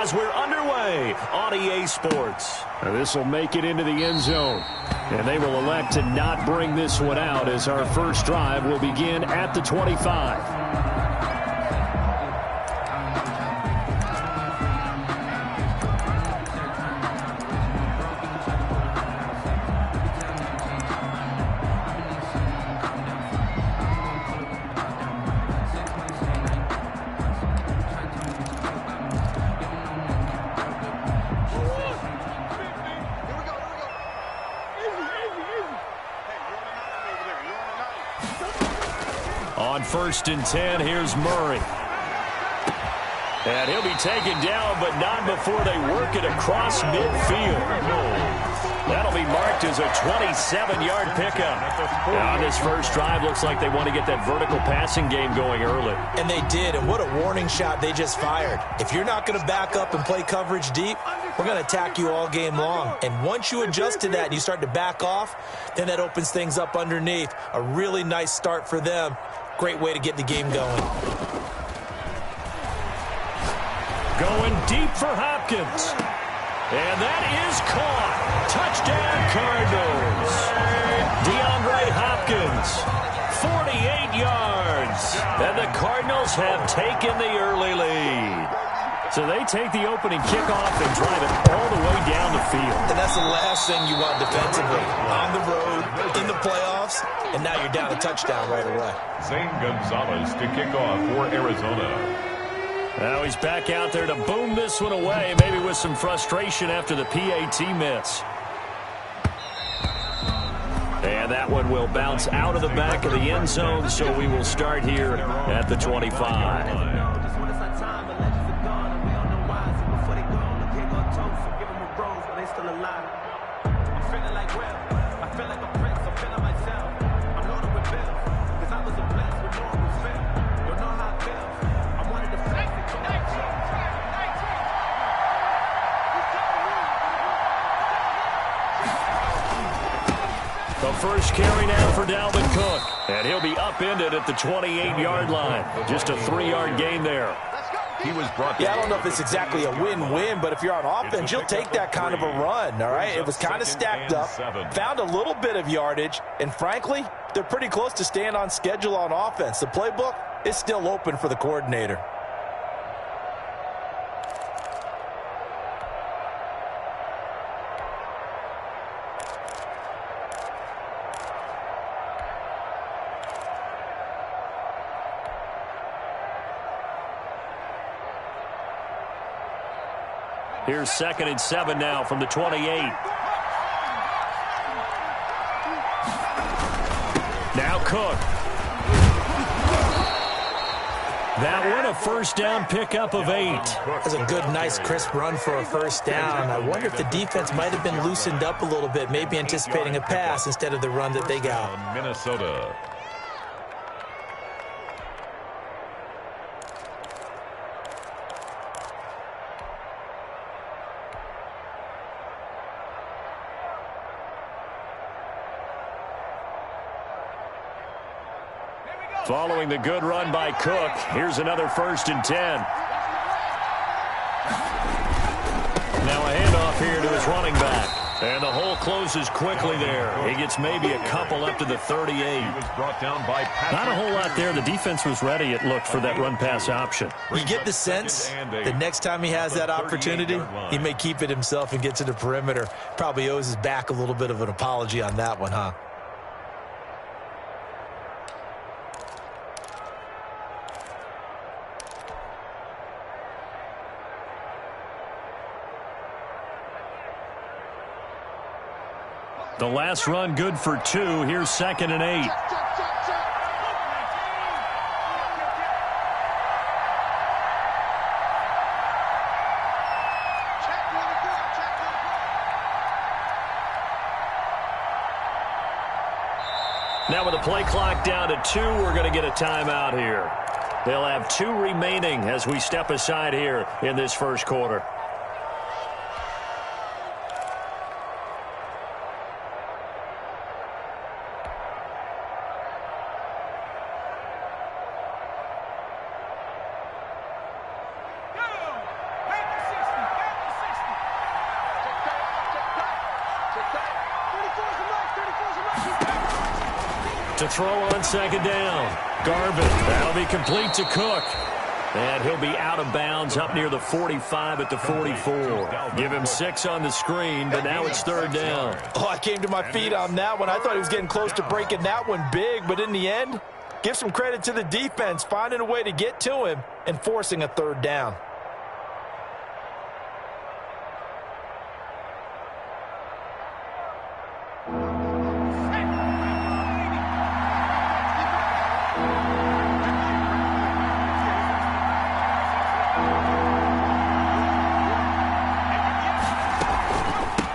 as we're underway on EA Sports. This will make it into the end zone. And they will elect to not bring this one out as our first drive will begin at the 25. On 1st and 10, here's Murray. And he'll be taken down, but not before they work it across midfield. That'll be marked as a 27-yard pickup. On this first drive, looks like they want to get that vertical passing game going early. And they did, and what a warning shot they just fired. If you're not going to back up and play coverage deep, we're going to attack you all game long. And once you adjust to that and you start to back off, then that opens things up underneath. A really nice start for them. Great way to get the game going. Going deep for Hopkins. And that is caught. Touchdown, Cardinals. DeAndre Hopkins, 48 yards. And the Cardinals have taken the early lead. So they take the opening kickoff and drive it all the way down the field. And that's the last thing you want defensively. On the road, in the playoffs, and now you're down a touchdown right away. Zane Gonzalez to kick off for Arizona. Now he's back out there to boom this one away, maybe with some frustration after the PAT miss. And that one will bounce out of the back of the end zone, so we will start here at the 25. The first carry now for Dalvin Cook. And he'll be upended at the 28-yard line. Just a 3-yard gain there. He was brought I don't know if it's exactly a win-win, but if you're on offense, you'll take that kind of a run, all right? It was kind of stacked up, found a little bit of yardage, and frankly, they're pretty close to staying on schedule on offense. The playbook is still open for the coordinator. Here's 2nd and 7 now from the 28. Now Cook. That one a first down pickup of 8. That's a good, nice, crisp run for a first down. I wonder if the defense might have been loosened up a little bit, maybe anticipating a pass instead of the run that they got. Minnesota. Following the good run by Cook, here's another 1st and 10. Now a handoff here to his running back. And the hole closes quickly there. He gets maybe a couple up to the 38. He was brought down by Patrick. Not a whole lot there. The defense was ready, it looked, for that run-pass option. You get the sense the next time he has that opportunity, he may keep it himself and get to the perimeter. Probably owes his back a little bit of an apology on that one, huh? The last run good for 2. Here's 2nd and 8. Now with the play clock down to 2, we're going to get a timeout here. They'll have 2 remaining as we step aside here in this first quarter. To throw on second down. Garvin. That'll be complete to Cook. And he'll be out of bounds up near the 45 at the 44. Give him 6 on the screen, but now it's third down. Oh, I came to my feet on that one. I thought he was getting close to breaking that one big, but in the end, give some credit to the defense, finding a way to get to him and forcing a third down.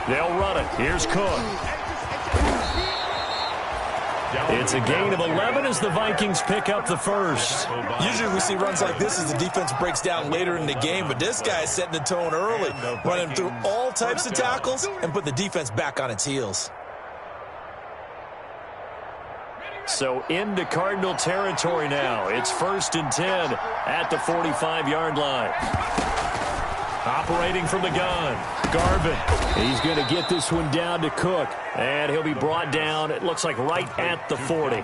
They'll run it. Here's Cook. It's a gain of 11 as the Vikings pick up the first. Usually we see runs like this as the defense breaks down later in the game, but this guy is setting the tone early, running through all types of tackles and put the defense back on its heels. So into Cardinal territory now. It's 1st and 10 at the 45-yard line. Operating from the gun, Garvin. He's going to get this one down to Cook, and he'll be brought down, it looks like, right at the 40.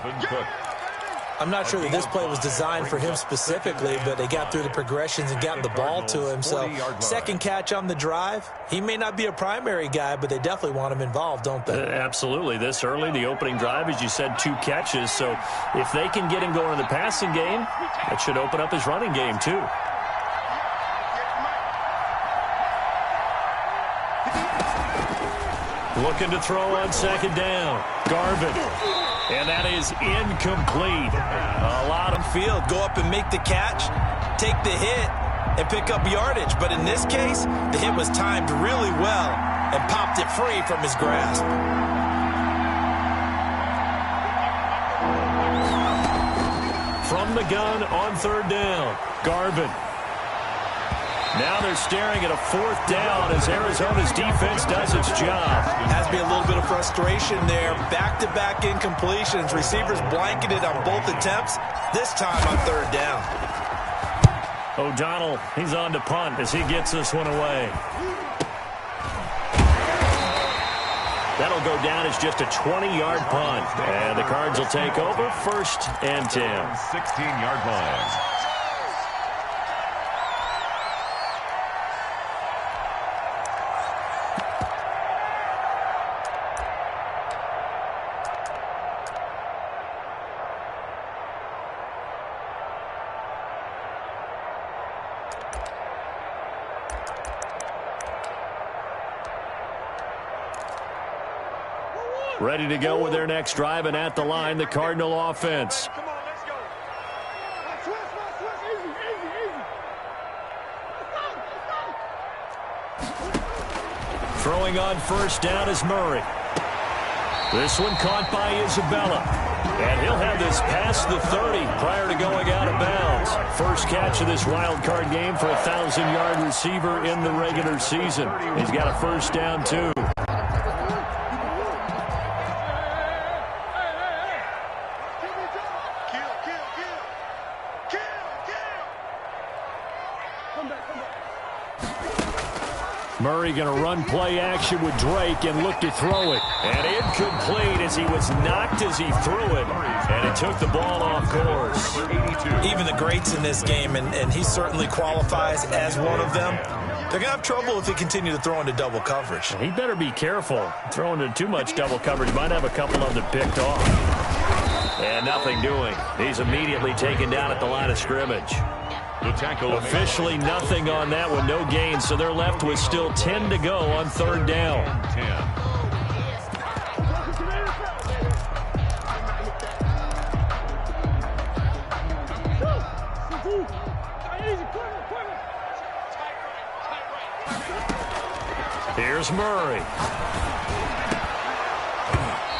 I'm not sure that this play was designed for him specifically, but they got through the progressions and got the ball to him. So second catch on the drive. He may not be a primary guy, but they definitely want him involved, don't they? Absolutely. This early, the opening drive, as you said, 2 catches. So if they can get him going in the passing game, that should open up his running game too. Looking to throw on second down. Garvin. And that is incomplete. A lot of field. Go up and make the catch, take the hit, and pick up yardage. But in this case, the hit was timed really well and popped it free from his grasp. From the gun on third down. Garvin. Now they're staring at a 4th down as Arizona's defense does its job. Has to be a little bit of frustration there. Back-to-back incompletions. Receivers blanketed on both attempts, this time on third down. O'Donnell, he's on to punt as he gets this one away. That'll go down as just a 20-yard punt. And the Cards will take over 1st and 10. 16-yard line. Ready to go with their next drive, and at the line, the Cardinal offense. Come on, let's go. Easy. Throwing on 1st down is Murray. This one caught by Isabella. And he'll have this past the 30 prior to going out of bounds. First catch of this wild card game for a 1,000-yard receiver in the regular season. He's got a 1st down, too. Murray going to run play action with Drake and look to throw it. And incomplete as he was knocked as he threw it. And it took the ball off course. Even the greats in this game, and he certainly qualifies as one of them, they're going to have trouble if they continue to throw into double coverage. He better be careful. Throwing into too much double coverage might have a couple of them picked off. And nothing doing. He's immediately taken down at the line of scrimmage. The tackle officially nothing on that one, no gain, so they're left with still 10 to go on third down. 10. Here's Murray.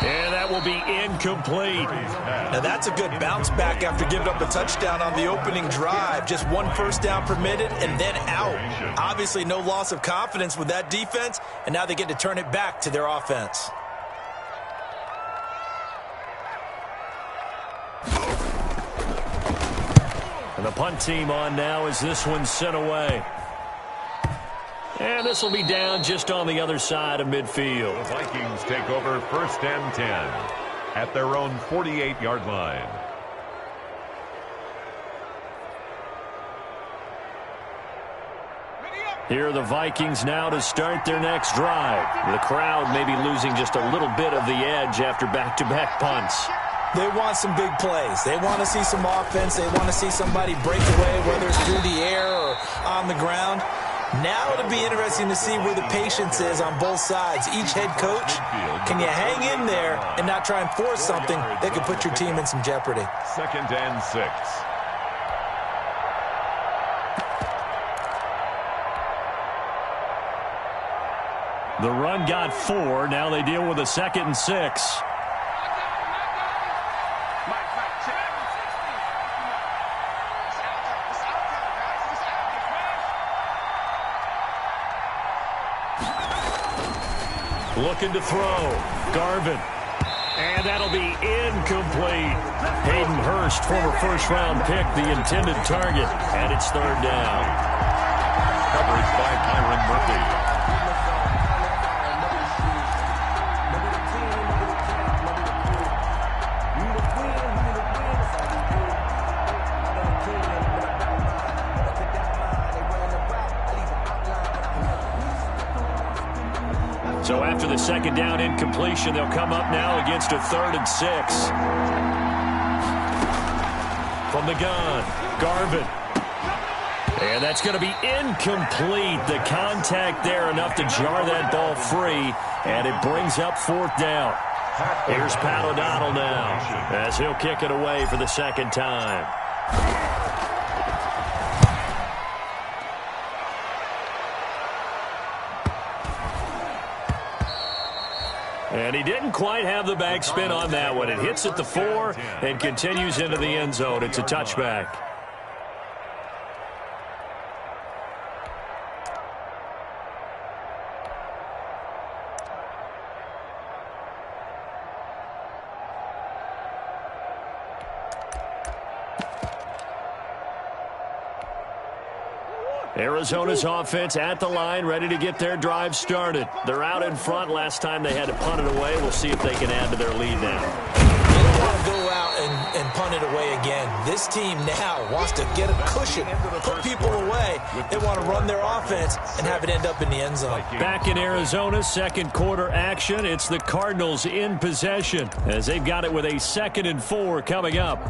And that will be incomplete. Now that's a good bounce back after giving up a touchdown on the opening drive. Just 1 first down permitted and then out. Obviously no loss of confidence with that defense, and now they get to turn it back to their offense. And the punt team on now as this one's sent away. And this will be down just on the other side of midfield. The Vikings take over 1st and 10. at their own 48-yard line. Here are the Vikings now to start their next drive. The crowd may be losing just a little bit of the edge after back-to-back punts. They want some big plays. They want to see some offense. They want to see somebody break away, whether it's through the air or on the ground. Now it'll be interesting to see where the patience is on both sides. Each head coach, can you hang in there and not try and force something that could put your team in some jeopardy? 2nd and 6. The run got 4. Now they deal with a 2nd and 6. Looking to throw. Garvin. And that'll be incomplete. Hayden Hurst, former first-round pick, the intended target. And it's 3rd down. Coverage by Byron Murphy. So after the 2nd down incompletion, they'll come up now against a 3rd and 6. From the gun, Garvin. And that's going to be incomplete. The contact there enough to jar that ball free, and it brings up 4th down. Here's Pat O'Donnell now as he'll kick it away for the 2nd time. And he didn't quite have the backspin on that one. It hits at the 4 and continues into the end zone. It's a touchback. Arizona's offense at the line, ready to get their drive started. They're out in front. Last time they had to punt it away. We'll see if they can add to their lead now. They don't want to go out and punt it away again. This team now wants to get a cushion, put people away. They want to run their offense and have it end up in the end zone. Back in Arizona, 2nd quarter action. It's the Cardinals in possession as they've got it with a 2nd and 4 coming up.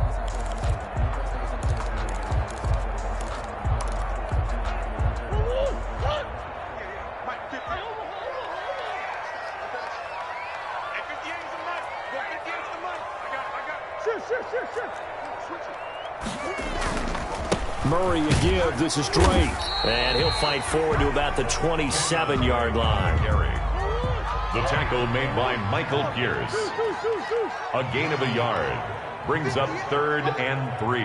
Murray a give. This is Drake. And he'll fight forward to about the 27-yard line. The tackle made by Michael Pierce. A gain of a yard. Brings up 3rd and 3.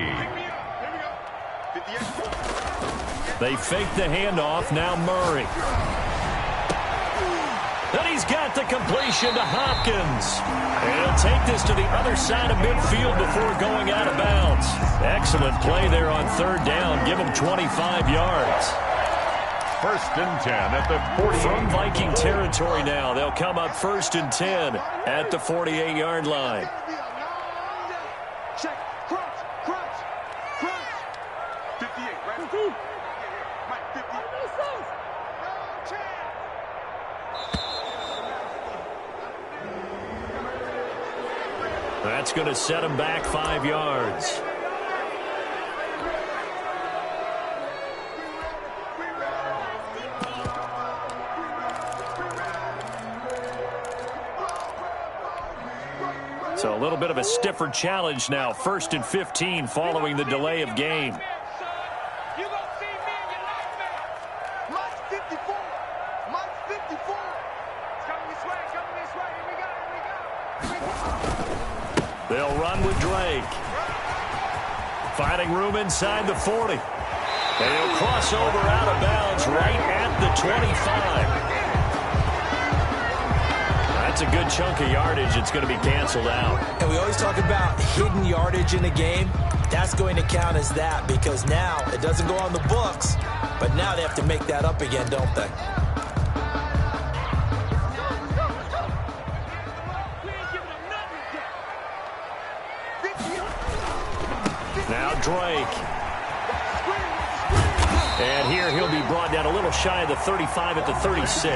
They fake the handoff. Now Murray. And he's got the completion to Hopkins. And he'll take this to the other side of midfield before going out of bounds. Excellent play there on 3rd down. Give him 25 yards. 1st and 10 at the 48. From Viking territory now, they'll come up 1st and 10 at the 48-yard line. Check. Crunch. 58, right? Mike, 58. That's going to set him back 5 yards. So a little bit of a stiffer challenge now. 1st and 15 following the delay of game. You gonna see me in your nightmares. Mike's 54. Mike's 54. It's coming this way. Here we go. They'll run with Drake. Finding room inside the 40. And he'll cross over out of bounds right at the 25. That's a good chunk of yardage. It's going to be canceled out. And we always talk about hidden yardage in a game. That's going to count as that because now it doesn't go on the books, but now they have to make that up again, don't they? We ain't giving them nothing yet. Now Drake. And here he'll be brought down a little shy of the 35 at the 36.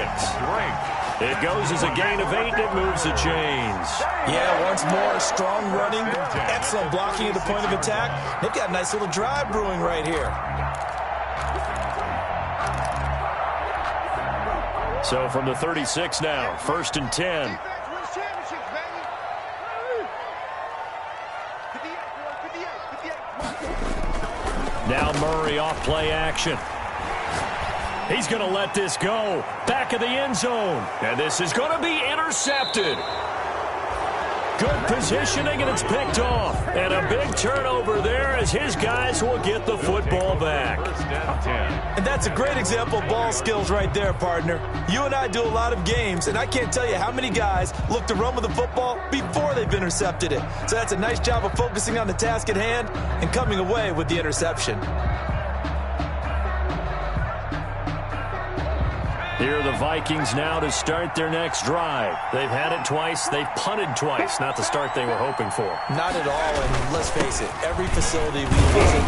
It goes as a gain of 8, and it moves the chains. Yeah, once more, strong running, excellent blocking at the point of attack. They've got a nice little drive brewing right here. So from the 36 now, 1st and 10. Now Murray off play action. He's going to let this go. Back of the end zone. And this is going to be intercepted. Good positioning, and it's picked off. And a big turnover there as his guys will get the football back. And that's a great example of ball skills right there, partner. You and I do a lot of games, and I can't tell you how many guys look to run with the football before they've intercepted it. So that's a nice job of focusing on the task at hand and coming away with the interception. Here are the Vikings now to start their next drive. They've had it twice. They've punted twice. Not the start they were hoping for. Not at all, and let's face it, every facility we visit,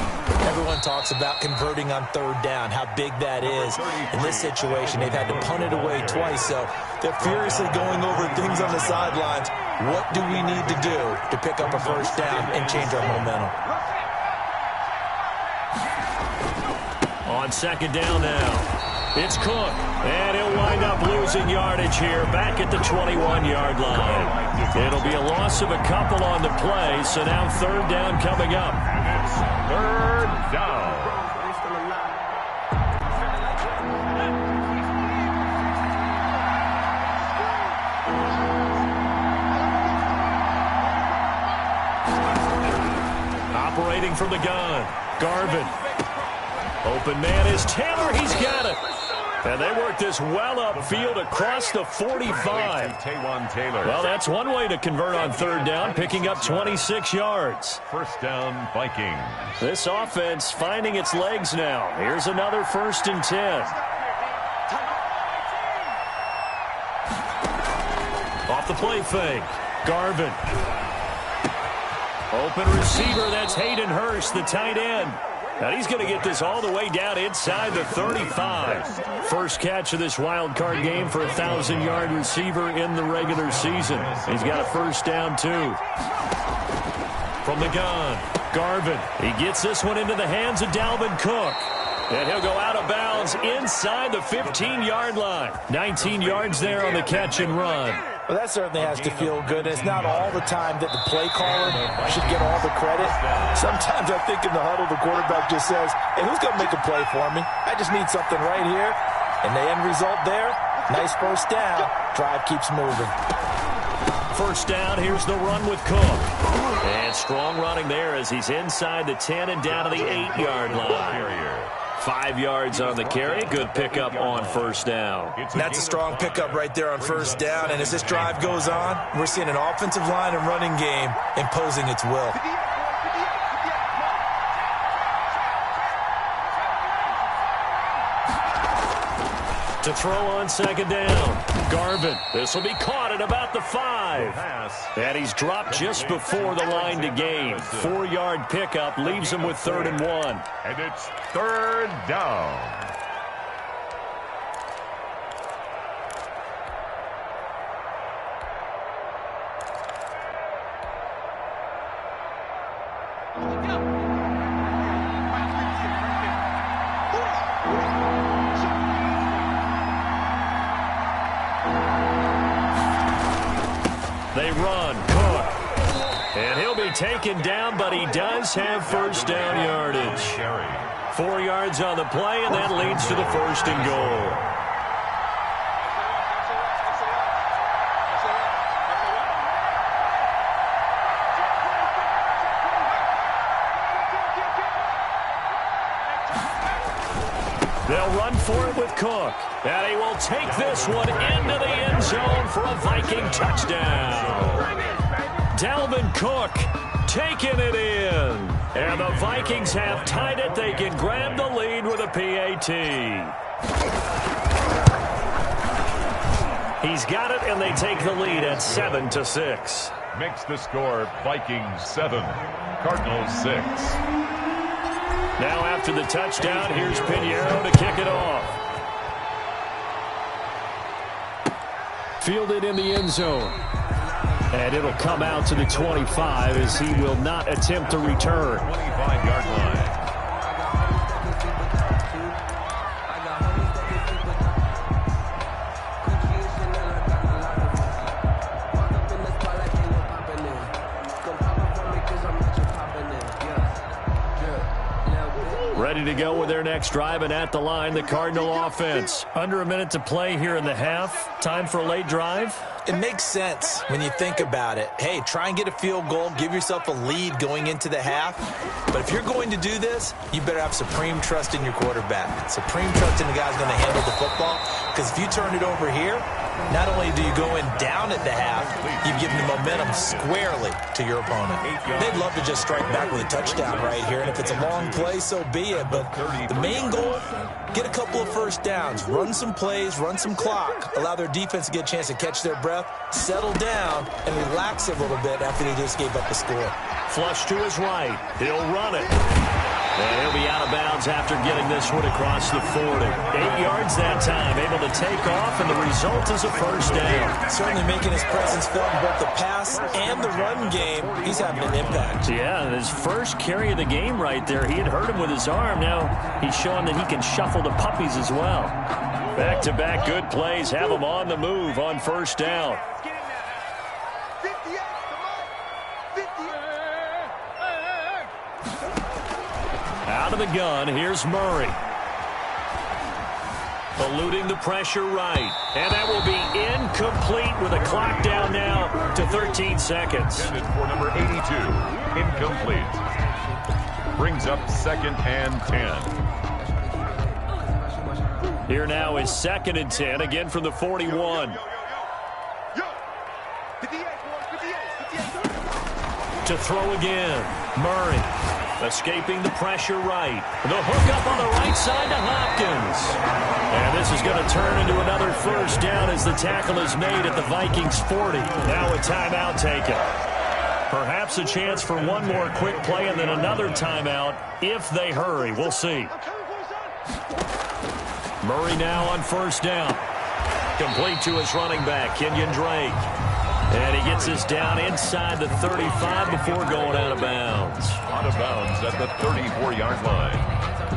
everyone talks about converting on 3rd down, how big that is. In this situation, they've had to punt it away twice, so they're furiously going over things on the sidelines. What do we need to do to pick up a 1st down and change our momentum? On 2nd down now. It's Cook, and he'll wind up losing yardage here back at the 21-yard line. It'll be a loss of a couple on the play, so now 3rd down coming up. And it's 3rd down. Operating from the gun, Garvin. Open man is Taylor. He's got it. And they work this well upfield across the 45. Well, that's one way to convert on 3rd down, picking up 26 yards. 1st down, Vikings. This offense finding its legs now. Here's another 1st and 10. Off the play fake. Garvin. Open receiver, that's Hayden Hurst, the tight end. And he's going to get this all the way down inside the 35. First catch of this wild card game for a 1,000-yard receiver in the regular season. He's got a 1st down, too. From the gun, Garvin. He gets this one into the hands of Dalvin Cook. And he'll go out of bounds inside the 15-yard line. 19 yards there on the catch and run. Well, that certainly has to feel good. And it's not all the time that the play caller should get all the credit. Sometimes I think in the huddle, the quarterback just says, hey, who's going to make a play for me? I just need something right here. And the end result there, nice 1st down. Drive keeps moving. 1st down, here's the run with Cook. And strong running there as he's inside the 10 and down to the 8-yard line. 5 yards on the carry. Good pickup on 1st down. That's a strong pickup right there on 1st down. And as this drive goes on, we're seeing an offensive line and running game imposing its will. To throw on 2nd down. Garvin. This will be caught at about the 5. And he's dropped just before the line to gain. 4-yard pickup leaves him with 3rd and 1. And it's 3rd down. They run, Cook. And he'll be taken down, but he does have 1st down yardage. 4 yards on the play, and that leads to the 1st and goal. They'll run for it with Cook. And he will take this one into the end zone for a Viking touchdown. Dalvin Cook taking it in. And the Vikings have tied it. They can grab the lead with a PAT. He's got it, and they take the lead at 7-6. Makes the score Vikings 7, Cardinals 6. Now after the touchdown, here's Pinheiro to kick it off. Fielded in the end zone. And it'll come out to the 25 as he will not attempt to return. 25-yard line. Ready to go with their next drive, and at the line, the Cardinal offense. Under a minute to play here in the half. Time for a late drive. It makes sense when you think about it. Hey, try and get a field goal. Give yourself a lead going into the half. But if you're going to do this, you better have supreme trust in your quarterback. Supreme trust in the guy's going to handle the football. Because if you turn it over here, not only do you go in down at the half, you've given the momentum squarely to your opponent. They'd love to just strike back with a touchdown right here. And if it's a long play, so be it. But the main goal, get a couple of first downs. Run some plays, run some clock. Allow their defense to get a chance to catch their breath, settle down, and relax a little bit after they just gave up the score. Flush to his right. He'll run it. And he'll be out of bounds after getting this one across the 40. 8 yards that time, able to take off, and the result is a first down. Certainly making his presence felt in both the pass and the run game. He's having an impact. Yeah, his first carry of the game right there. He had hurt him with his arm. Now he's showing that he can shuffle the puppies as well. Back-to-back good plays have him on the move on first down. Out of the gun, here's Murray. Eluding the pressure right. And that will be incomplete with a clock down now to 13 seconds. Intended for number 82. Incomplete. Brings up 2nd and 10. Here now is 2nd and 10, again from the 41. To throw again, Murray. Escaping the pressure right. The hook up on the right side to Hopkins. And this is going to turn into another first down as the tackle is made at the Vikings 40. Now a timeout taken. Perhaps a chance for one more quick play and then another timeout if they hurry. We'll see. Murray now on first down. Complete to his running back, Kenyon Drake. And he gets this down inside the 35 before going out of bounds. Out of bounds at the 34-yard line.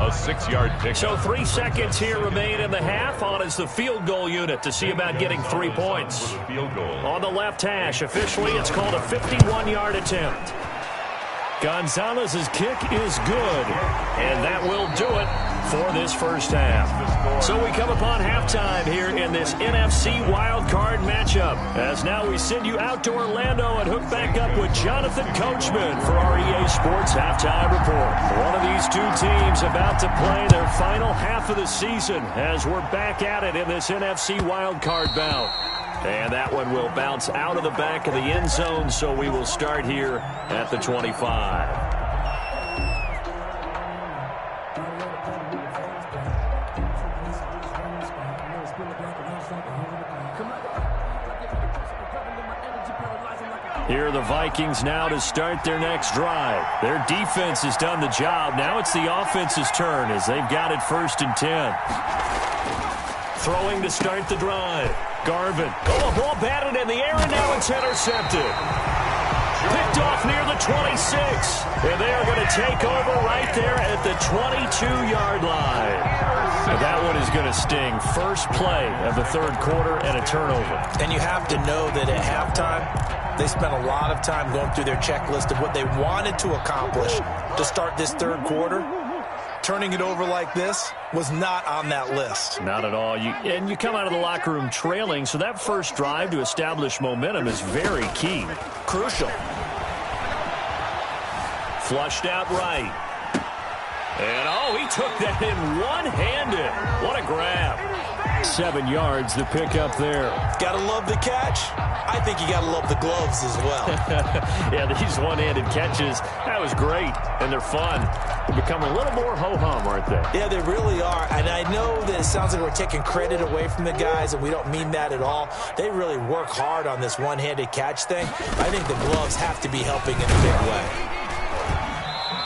A 6-yard pick. So 3 seconds here remain in the half. On is the field goal unit to see about getting 3 points. Field goal. On the left hash, officially it's called a 51-yard attempt. Gonzalez's kick is good, and that will do it for this first half. So we come upon halftime here in this NFC wildcard matchup, as now we send you out to Orlando and hook back up with Jonathan Coachman for our EA Sports Halftime Report. One of these two teams about to play their final half of the season as we're back at it in this NFC wildcard bout. And that one will bounce out of the back of the end zone, so we will start here at the 25. Here are the Vikings now to start their next drive. Their defense has done the job. Now it's the offense's turn as they've got it 1st and 10. Throwing to start the drive. Garvin. Oh, a ball batted in the air, and now it's intercepted. Picked off near the 26. And they are going to take over right there at the 22-yard line. And that one is going to sting. First play of the 3rd quarter and a turnover. And you have to know that at halftime, they spent a lot of time going through their checklist of what they wanted to accomplish to start this 3rd quarter. Turning it over like this was not on that list. Not at all. And you come out of the locker room trailing, so that first drive to establish momentum is very key. Crucial. Flushed out right. And, oh, he took that in one-handed. What a grab. 7 yards, the pickup there. Gotta love the catch. I think you gotta love the gloves as well. Yeah, these one-handed catches, that was great, and they're fun. They become a little more ho-hum, aren't they? Yeah, they really are, and I know that it sounds like we're taking credit away from the guys, and we don't mean that at all. They really work hard on this one-handed catch thing. I think the gloves have to be helping in a big way.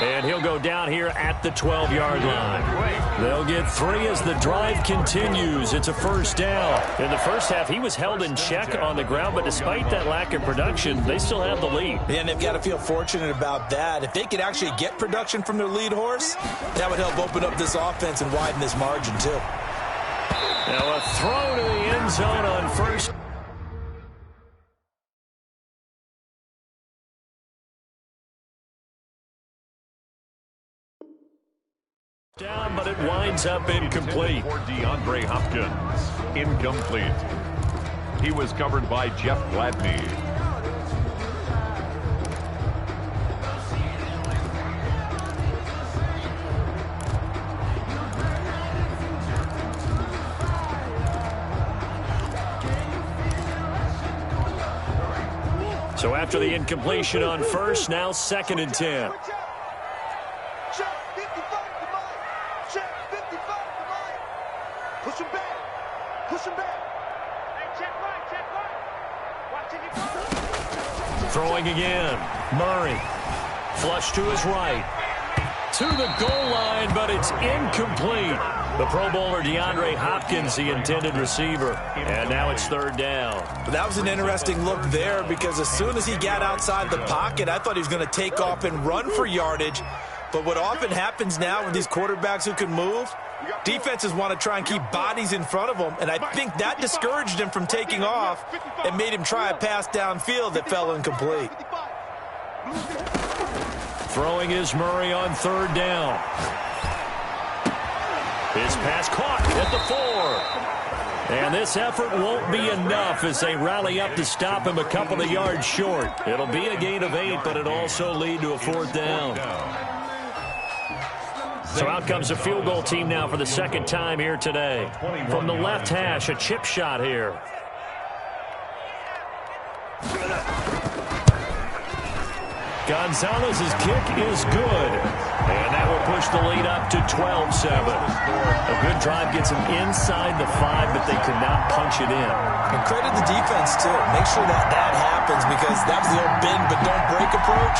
And he'll go down here at the 12-yard line. They'll get 3 as the drive continues. It's a first down. In the first half, he was held in check on the ground, but despite that lack of production, they still have the lead. And they've got to feel fortunate about that. If they could actually get production from their lead horse, that would help open up this offense and widen this margin, too. Now a throw to the end zone on first. Down, but it winds up incomplete. For DeAndre Hopkins, incomplete. He was covered by Jeff Gladney. So after the incompletion on first, now 2nd and 10. Push him back. Push him back. Hey, check right. Watching it. Throwing again. Murray. Flush to his right. To the goal line, but it's incomplete. The Pro Bowler DeAndre Hopkins, the intended receiver. And now it's 3rd down. That was an interesting look there because as soon as he got outside the pocket, I thought he was going to take off and run for yardage. But what often happens now with these quarterbacks who can move, defenses want to try and keep bodies in front of them, and I think that discouraged him from taking off and made him try a pass downfield that fell incomplete. Throwing is Murray on 3rd down. His pass caught at the 4. And this effort won't be enough as they rally up to stop him a couple of yards short. It'll be a gain of 8, but it'll also lead to a 4th down. So out comes a field goal team now for the 2nd time here today. From the left hash, a chip shot here. Gonzalez's kick is good. And that will push the lead up to 12-7. A good drive gets them inside the 5, but they could not punch it in. And credit the defense, too. Make sure that happens because that was the old bend but don't break approach.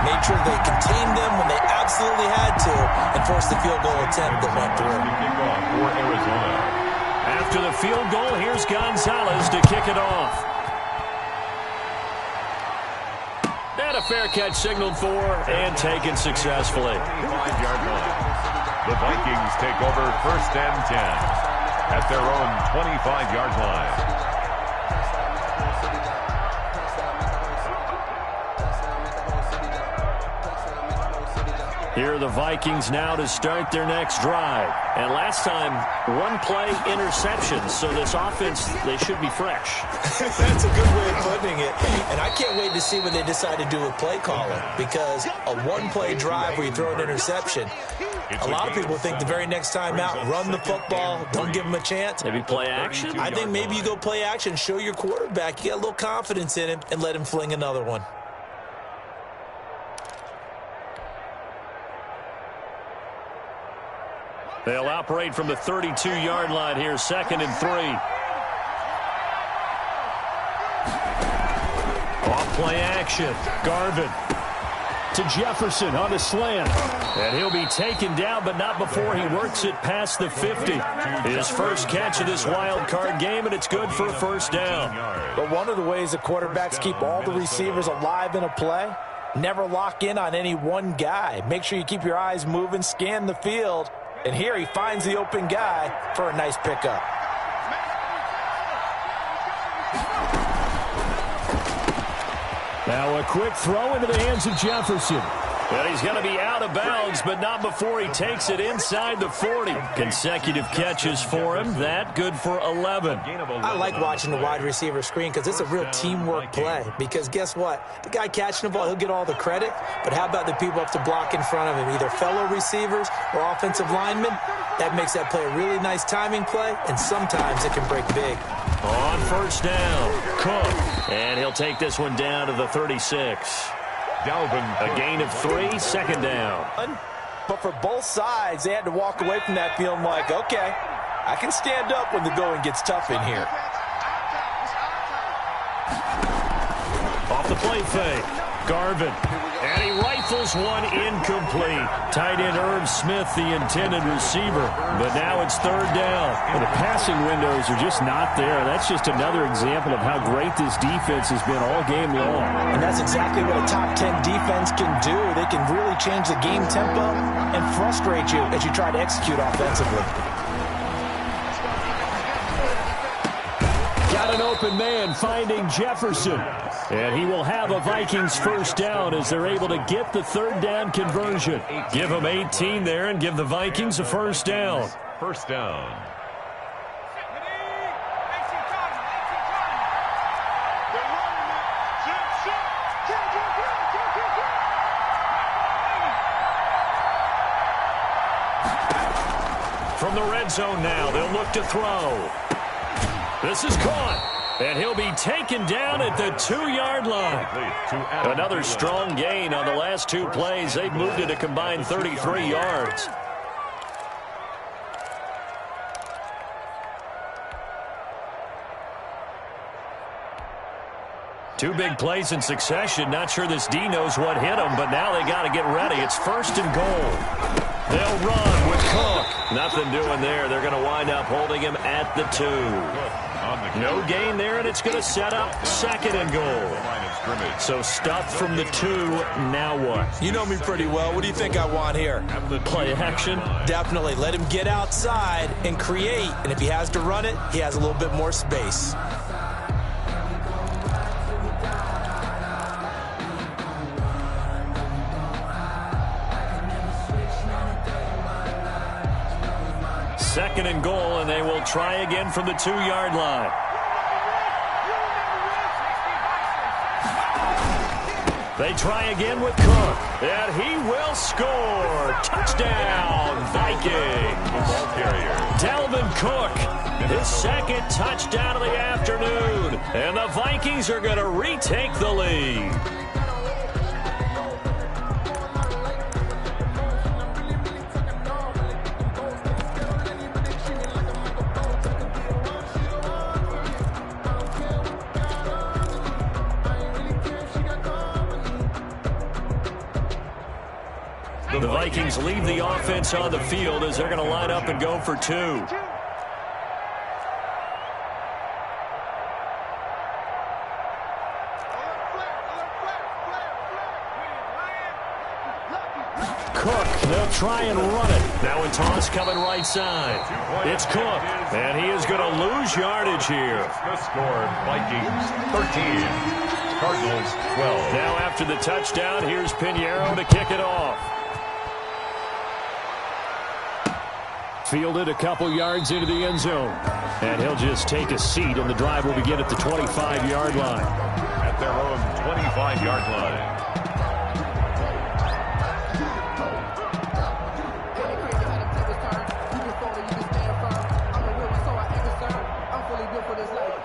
Made sure they contained them when they absolutely had to and forced the field goal attempt that went through. For Arizona. After the field goal, here's Gonzalez to kick it off. And a fair catch signaled for and taken successfully. 5-yard line. The Vikings take over 1st and 10 at their own 25-yard line. Here are the Vikings now to start their next drive. And last time, 1-play interception. So this offense, they should be fresh. That's a good way of putting it. And I can't wait to see what they decide to do with play calling. Because a 1-play drive where you throw an interception, a lot of people think the very next time out, run the football, don't give them a chance. Maybe play action? I think maybe you go play action, show your quarterback, you got a little confidence in him, and let him fling another one. They'll operate from the 32-yard line here, 2nd and 3. Off play action. Garvin to Jefferson on the slant. And he'll be taken down, but not before he works it past the 50. His first catch of this wild card game, and it's good for a 1st down. But one of the ways the quarterbacks keep all the receivers alive in a play, never lock in on any one guy. Make sure you keep your eyes moving, scan the field. And here he finds the open guy for a nice pickup. Now a quick throw into the hands of Jefferson. And he's going to be out of bounds, but not before he takes it inside the 40. Consecutive catches for him. That good for 11. I like watching the wide receiver screen because it's a real teamwork play. Because guess what? The guy catching the ball, he'll get all the credit. But how about the people up to block in front of him? Either fellow receivers or offensive linemen. That makes that play a really nice timing play. And sometimes it can break big. On 1st down, Cook. And he'll take this one down to the 36. A gain of 3, 2nd down. But for both sides, they had to walk away from that feeling like, okay, I can stand up when the going gets tough in here. Off the play fake. Garvin. And he rifles one incomplete. Tight end Irv Smith, the intended receiver. But now it's third down. Well, the passing windows are just not there. That's just another example of how great this defense has been all game long. And that's exactly what a top 10 defense can do. They can really change the game tempo and frustrate you as you try to execute offensively. Got an open man finding Jefferson. And he will have a Vikings first down as they're able to get the third down conversion. Give them 18 there and give the Vikings a first down. First down. From the red zone now, they'll look to throw. This is caught. And he'll be taken down at the 2-yard line. Another strong gain on the last two plays. They've moved it a combined 33 yards. Two big plays in succession. Not sure this D knows what hit him, but now they got to get ready. It's first and goal. They'll run with Cook. Nothing doing there. They're going to wind up holding him at the 2. No gain there, and it's going to set up second and goal. So stuffed from the 2. Now what? You know me pretty well. What do you think I want here? Play action? Definitely. Let him get outside and create. And if he has to run it, he has a little bit more space. Second and goal, and they will try again from the 2-yard line. They try again with Cook, and he will score. Touchdown, Vikings. Ball carrier. Dalvin Cook, his second touchdown of the afternoon, and the Vikings are going to retake the lead. The Vikings leave the offense on the field as they're going to line up and go for 2. Cook, they'll try and run it. Now a toss coming right side. It's Cook, and he is going to lose yardage here. The score, Vikings 13, Cardinals 12. Now after the touchdown, here's Pinheiro to kick it off. Fielded a couple yards into the end zone. And he'll just take a seat, and the drive will begin at the 25-yard line. At their own 25-yard line.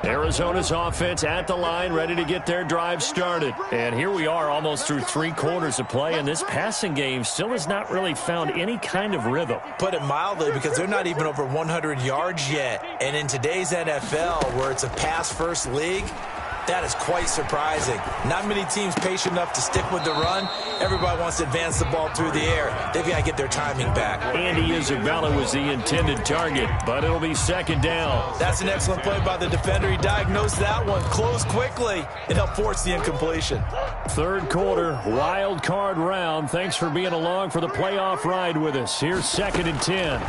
Arizona's offense at the line, ready to get their drive started. And here we are almost through 3 quarters of play, and this passing game still has not really found any kind of rhythm. Put it mildly, because they're not even over 100 yards yet. And in today's NFL, where it's a pass-first league, that is quite surprising. Not many teams patient enough to stick with the run. Everybody wants to advance the ball through the air. They've got to get their timing back. Andy Isabella was the intended target, but it'll be second down. That's an excellent play by the defender. He diagnosed that one, closed quickly, and helped force the incompletion. Third quarter, wild card round. Thanks for being along for the playoff ride with us. Here's second and 10.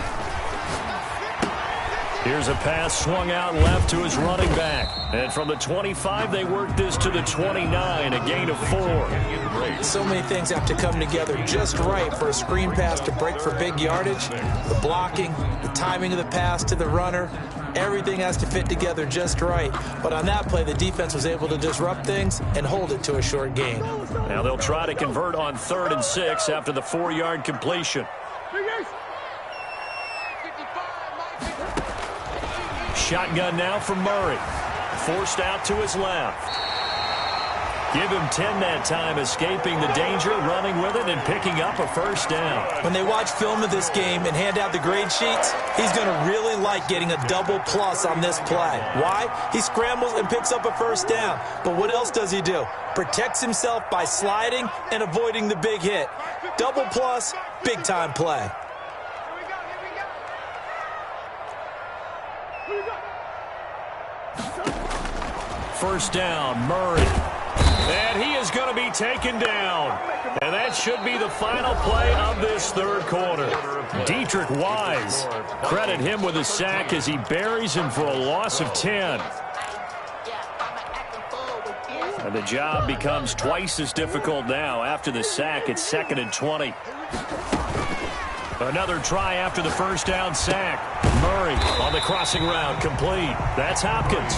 Here's a pass swung out left to his running back. And from the 25, they work this to the 29, a gain of 4. So many things have to come together just right for a screen pass to break for big yardage. The blocking, the timing of the pass to the runner, everything has to fit together just right. But on that play, the defense was able to disrupt things and hold it to a short gain. Now they'll try to convert on 3rd and 6 after the 4-yard completion. Shotgun now from Murray. Forced out to his left. Give him 10 that time, escaping the danger, running with it, and picking up a first down. When they watch film of this game and hand out the grade sheets, he's going to really like getting a double plus on this play. Why? He scrambles and picks up a first down. But what else does he do? Protects himself by sliding and avoiding the big hit. Double plus, big-time play. First down, Murray. And he is going to be taken down. And that should be the final play of this third quarter. Dietrich Wise, credit him with a sack as he buries him for a loss of 10. And the job becomes twice as difficult now. After the sack, it's 2nd and 20. Another try after the first down sack. Murray on the crossing route, complete. That's Hopkins.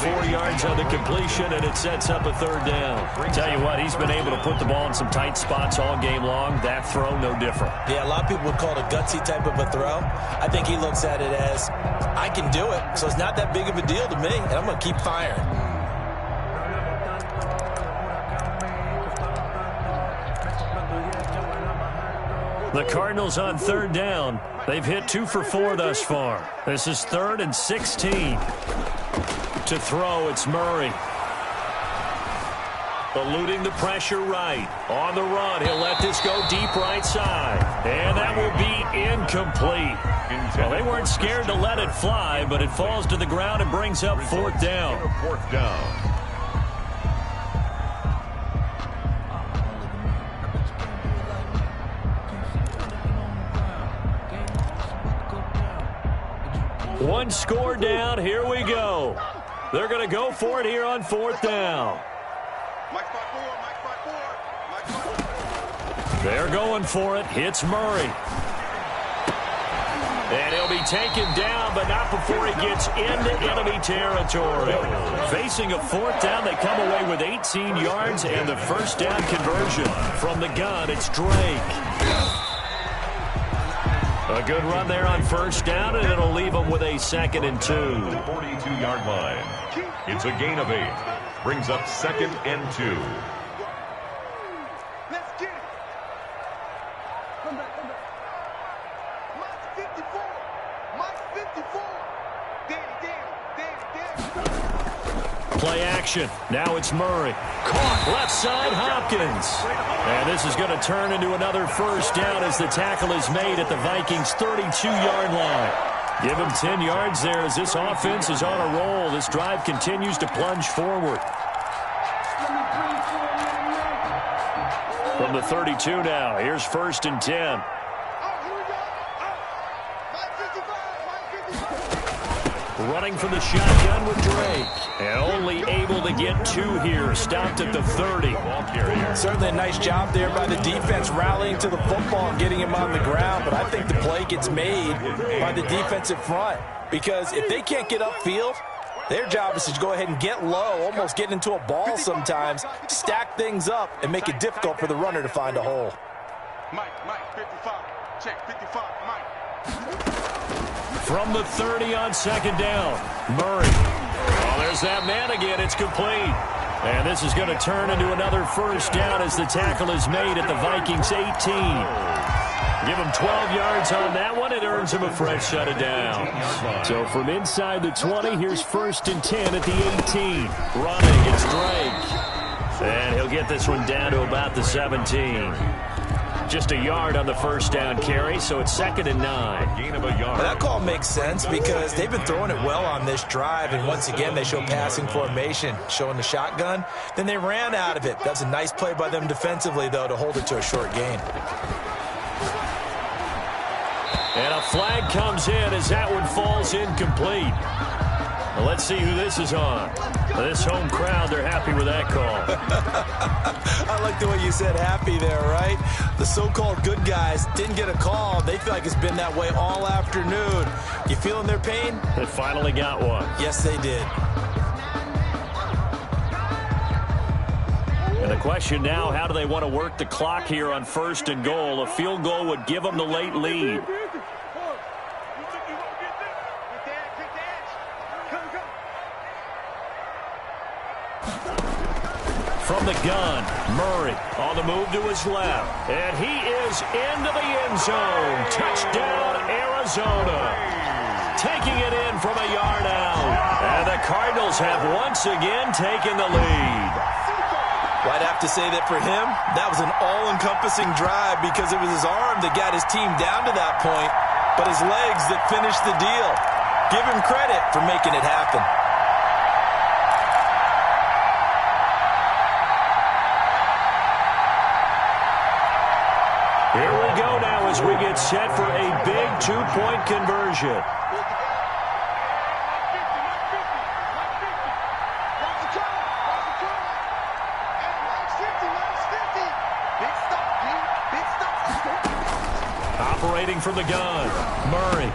4 yards on the completion, and it sets up a third down. Tell you what, he's been able to put the ball in some tight spots all game long. That throw, no different. Yeah, a lot of people would call it a gutsy type of a throw. I think he looks at it as, I can do it, so it's not that big of a deal to me, and I'm going to keep firing. The Cardinals on third down. They've hit 2 for 4 thus far. This is 3rd and 16. To throw, it's Murray. Eluding the pressure right. On the run, he'll let this go deep right side. And that will be incomplete. Well, they weren't scared to let it fly, but it falls to the ground and brings up 4th down. 4th down. One score down. Here we go. They're going to go for it here on 4th down. They're going for it. Hits Murray. And he'll be taken down, but not before he gets into enemy territory. Facing a 4th down, they come away with 18 yards and the first down conversion. From the gun, it's Drake. A good run there on first down, and it'll leave them with a 2nd and 2. 42-yard line. It's a gain of 8. Brings up 2nd and 2. Let's get it. Come back, come back. Mike's 54. Mike's 54. Danny. Play action. Now it's Murray. Caught left side, Hopkins. And this is going to turn into another first down as the tackle is made at the Vikings' 32-yard line. Give him 10 yards there as this offense is on a roll. This drive continues to plunge forward. From the 32 now, here's 1st and 10. Running from the shotgun with Drake. And only able to get 2 here. Stopped at the 30. Certainly a nice job there by the defense rallying to the football and getting him on the ground. But I think the play gets made by the defensive front. Because if they can't get upfield, their job is to go ahead and get low, almost get into a ball sometimes, stack things up, and make it difficult for the runner to find a hole. Mike, 55. Check, 55, Mike. From the 30 on 2nd down, Murray. Oh, there's that man again. It's complete. And this is going to turn into another first down as the tackle is made at the Vikings' 18. Give him 12 yards on that one. It earns him a fresh set of downs. So from inside the 20, here's 1st and 10 at the 18. Running, it's Drake. And he'll get this one down to about the 17. Just a yard on the first down carry, so it's 2nd and 9. Gain of a yard. Well, that call makes sense because they've been throwing it well on this drive, and once again they show passing formation, showing the shotgun. Then they ran out of it. That's a nice play by them defensively, though, to hold it to a short gain. And a flag comes in as that one falls incomplete. Well, let's see who this is on. This home crowd, they're happy with that call. I like the way you said happy there, right? The so-called good guys didn't get a call. They feel like it's been that way all afternoon. You feeling their pain? They finally got one. Yes, they did. And the question now, how do they want to work the clock here on 1st and goal? A field goal would give them the late lead. From the gun, Murray on the move to his left. And he is into the end zone. Touchdown, Arizona. Taking it in from a yard out. And the Cardinals have once again taken the lead. Well, I'd have to say that for him, that was an all-encompassing drive because it was his arm that got his team down to that point, but his legs that finished the deal. Give him credit for making it happen. Here we go now as we get set for a big two-point conversion. Operating from the gun, Murray.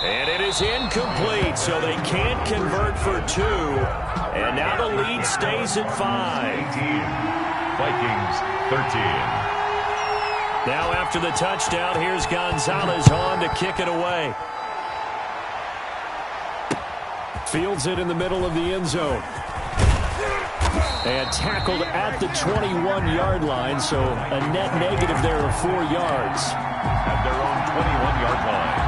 And it is incomplete, so they can't convert for two. And now the lead stays at 5. Vikings 13. Now after the touchdown, here's Gonzalez on to kick it away. Fields it in the middle of the end zone. And tackled at the 21-yard line, so a net negative there of 4 yards. At their own 21-yard line.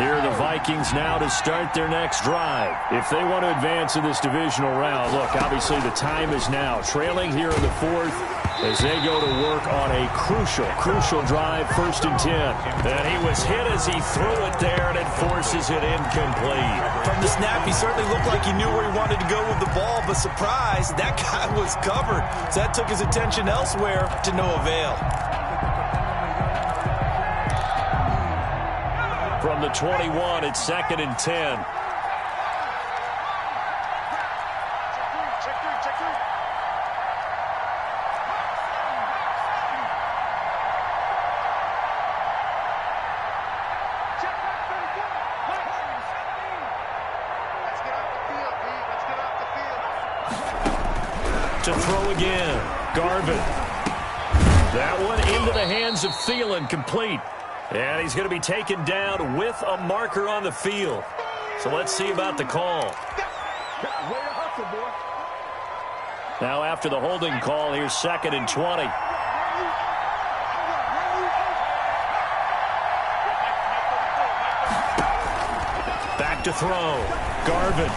Here are the Vikings now to start their next drive. If they want to advance in this divisional round, look, obviously the time is now. Trailing here in the 4th as they go to work on a crucial drive, 1st and 10. And he was hit as he threw it there, and it forces it incomplete. From the snap, he certainly looked like he knew where he wanted to go with the ball, but surprise, that guy was covered. So that took his attention elsewhere to no avail. From the 21, it's 2nd and 10. To throw again, Garvin. That one into the hands of Thielen, complete. And he's going to be taken down with a marker on the field. So let's see about the call. Now after the holding call, here's 2nd and 20. Back to throw, Garvin.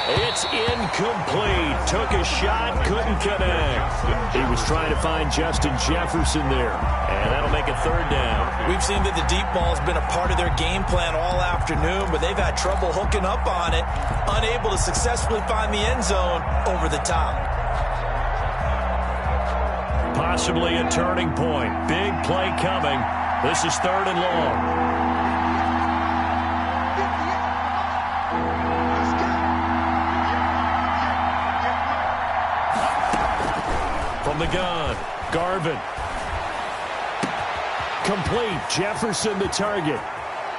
It's incomplete. Took a shot, couldn't connect. He was trying to find Justin Jefferson there, and that'll make it 3rd down. We've seen that the deep ball's been a part of their game plan all afternoon, but they've had trouble hooking up on it, unable to successfully find the end zone over the top. Possibly a turning point. Big play coming. This is 3rd and long. From the gun, Garvin. Complete, Jefferson the target.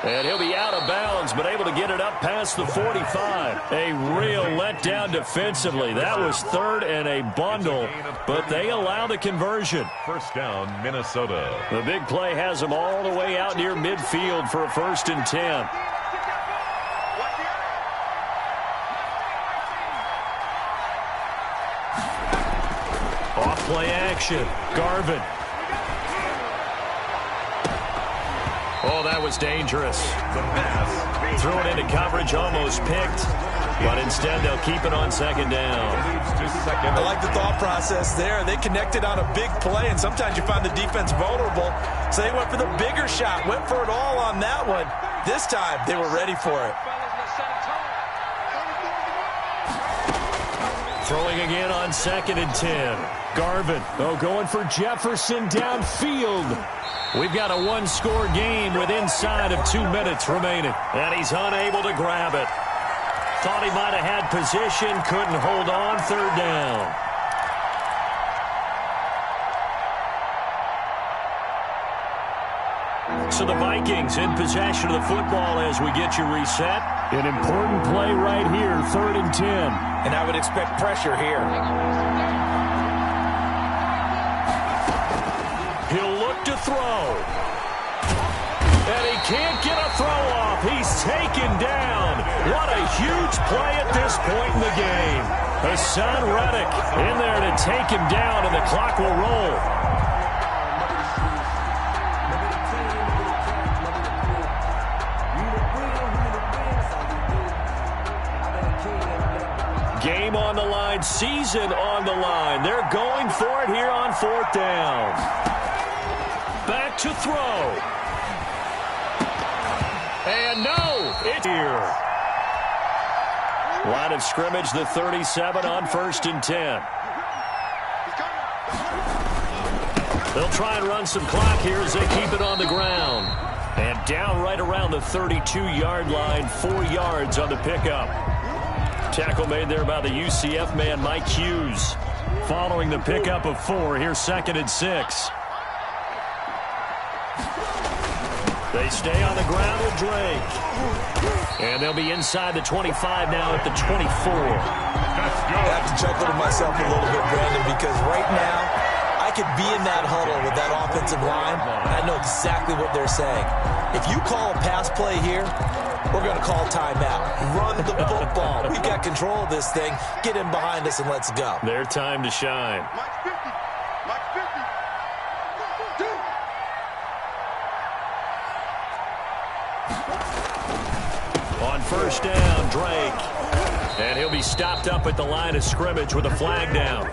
And he'll be out of bounds, but able to get it up past the 45. A real letdown defensively. That was 3rd and a bundle, but they allow the conversion. 1st down, Minnesota. The big play has them all the way out near midfield for a 1st and 10. Play action. Garvin. Oh, that was dangerous. The pass. Threw it into coverage, almost picked. But instead, they'll keep it on 2nd down. I like the thought process there. They connected on a big play, and sometimes you find the defense vulnerable. So they went for the bigger shot, went for it all on that one. This time, they were ready for it. Throwing again on 2nd and 10. Garvin, going for Jefferson downfield. We've got a one-score game with inside of 2 minutes remaining. And he's unable to grab it. Thought he might have had position, couldn't hold on, 3rd down. So the Vikings in possession of the football as we get you reset. An important play right here, 3rd and 10. And I would expect pressure here. He'll look to throw. And he can't get a throw off. He's taken down. What a huge play at this point in the game. Hassan Reddick in there to take him down, and the clock will roll. Game on the line, season on the line. They're going for it here on 4th down. Back to throw. And no, it's here. Line of scrimmage, the 37 on 1st and 10. They'll try and run some clock here as they keep it on the ground. And down right around the 32-yard line, 4 yards on the pickup. Tackle made there by the UCF man, Mike Hughes. Following the pickup of 4, here's 2nd and 6. They stay on the ground with Drake. And they'll be inside the 25 now at the 24. I have to chuckle to myself a little bit, Brandon, because right now I could be in that huddle with that offensive line, and I know exactly what they're saying. If you call a pass play here, we're going to call timeout. Run the football. We've got control of this thing. Get in behind us and let's go. Their time to shine. Mike 50. Mike 50. On 1st down, Drake. And he'll be stopped up at the line of scrimmage with a flag down.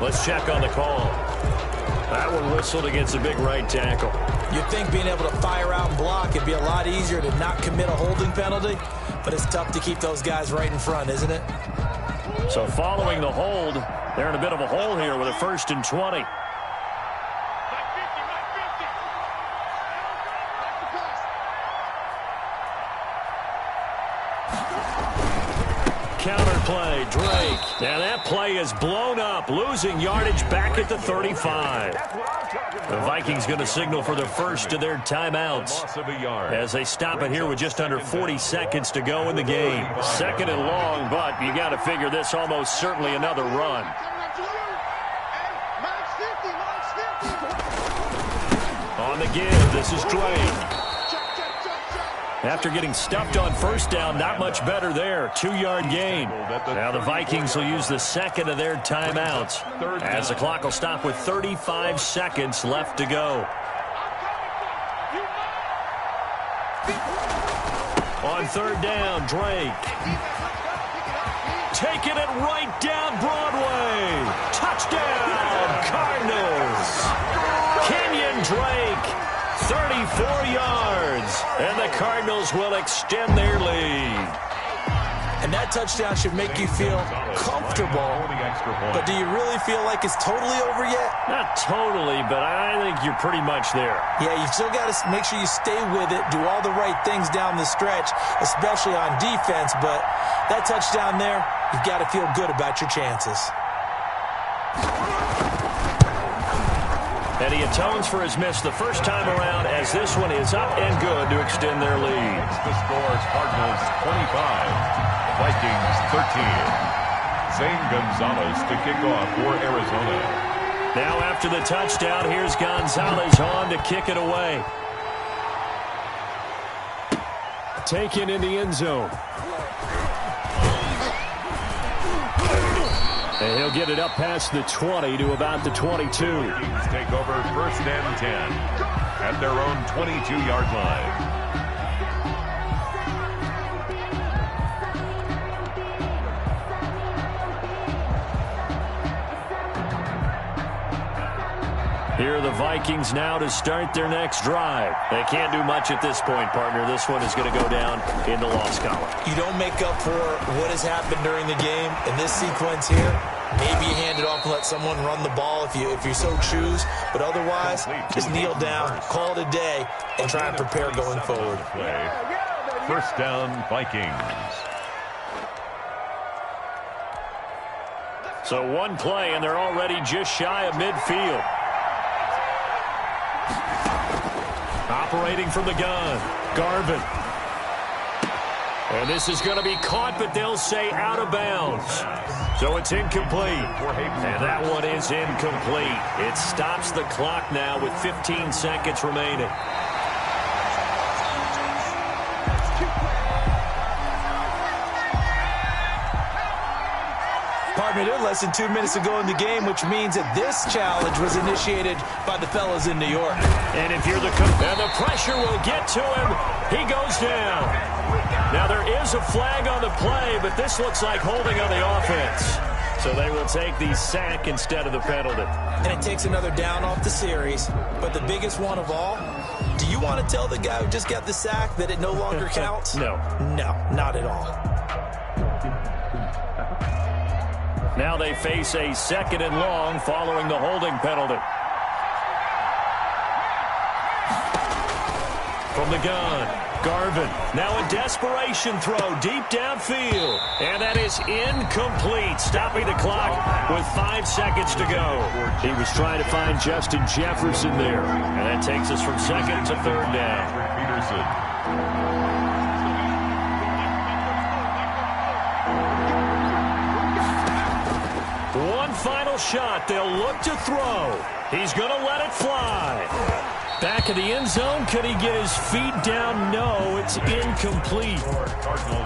Let's check on the call. That one whistled against a big right tackle. You'd think being able to fire out and block it'd be a lot easier to not commit a holding penalty, but it's tough to keep those guys right in front, isn't it? So following the hold, they're in a bit of a hole here with a 1st and 20. Counter play, Drake. Now that play is blown up, losing yardage back at the 35. The Vikings going to signal for the first of their timeouts as they stop it here with just under 40 seconds to go in the game. 2nd and long, but you got to figure this almost certainly another run. On the give, this is Drake. After getting stuffed on 1st down, not much better there. 2-yard gain. Now the Vikings will use the 2nd of their timeouts as the clock will stop with 35 seconds left to go. On 3rd down, Drake. Taking it right down Broadway. Touchdown, Cardinals. Kenyon Drake. 34 yards, and the Cardinals will extend their lead. And that touchdown should make you feel comfortable, but do you really feel like it's totally over yet? Not totally, but I think you're pretty much there. Yeah, you still got to make sure you stay with it, do all the right things down the stretch, especially on defense, but that touchdown there, you've got to feel good about your chances. And he atones for his miss the first time around as this one is up and good to extend their lead. The scores: Cardinals 25, Vikings 13. Zane Gonzalez to kick off for Arizona. Now after the touchdown, here's Gonzalez on to kick it away. Taken in the end zone. And he'll get it up past the 20 to about the 22. Take over 1st and 10 at their own 22-yard line. Here are the Vikings now to start their next drive. They can't do much at this point, partner. This one is going to go down in the loss column. You don't make up for what has happened during the game in this sequence here. Maybe you hand it off and let someone run the ball if you so choose. But otherwise, just kneel down, call it a day, and try and prepare going forward. 1st down, Vikings. So one play, and they're already just shy of midfield. Operating from the gun, Garvin. And this is going to be caught, but they'll say out of bounds. So it's incomplete. And that one is incomplete. It stops the clock now with 15 seconds remaining. affirmative. Less than 2 minutes to go in the game, which means that this challenge was initiated by the fellas in New York. And if you're the coach, and the pressure will get to him, he goes down. Now there is a flag on the play, but this looks like holding on the offense. So they will take the sack instead of the penalty. And it takes another down off the series. But the biggest one of all, do you want to tell the guy who just got the sack that it no longer counts? No. No, not at all. Now they face a 2nd and long following the holding penalty. From the gun, Garvin. Now a desperation throw deep downfield. And that is incomplete, stopping the clock with 5 seconds to go. He was trying to find Justin Jefferson there. And that takes us from 2nd to 3rd down. Peterson. One final shot. They'll look to throw. He's going to let it fly. Back in the end zone. Could he get his feet down? No, it's incomplete.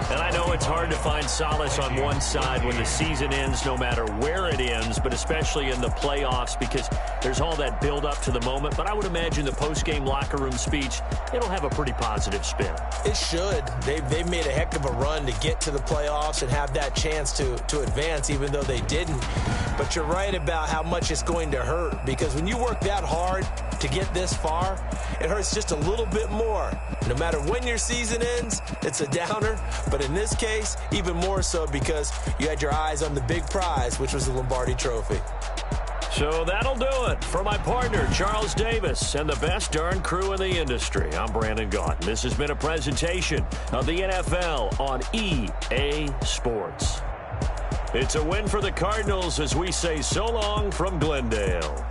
And I know it's hard to find solace on one side when the season ends, no matter where it ends, but especially in the playoffs because there's all that build up to the moment. But I would imagine the post-game locker room speech, it'll have a pretty positive spin. It should. They've made a heck of a run to get to the playoffs and have that chance to advance, even though they didn't. But you're right about how much it's going to hurt because when you work that hard to get this far, it hurts just a little bit more. No matter when your season ends, it's a downer. But in this case, even more so because you had your eyes on the big prize, which was the Lombardi Trophy. So that'll do it. For my partner, Charles Davis, and the best darn crew in the industry, I'm Brandon Gaunt. This has been a presentation of the NFL on EA Sports. It's a win for the Cardinals as we say so long from Glendale.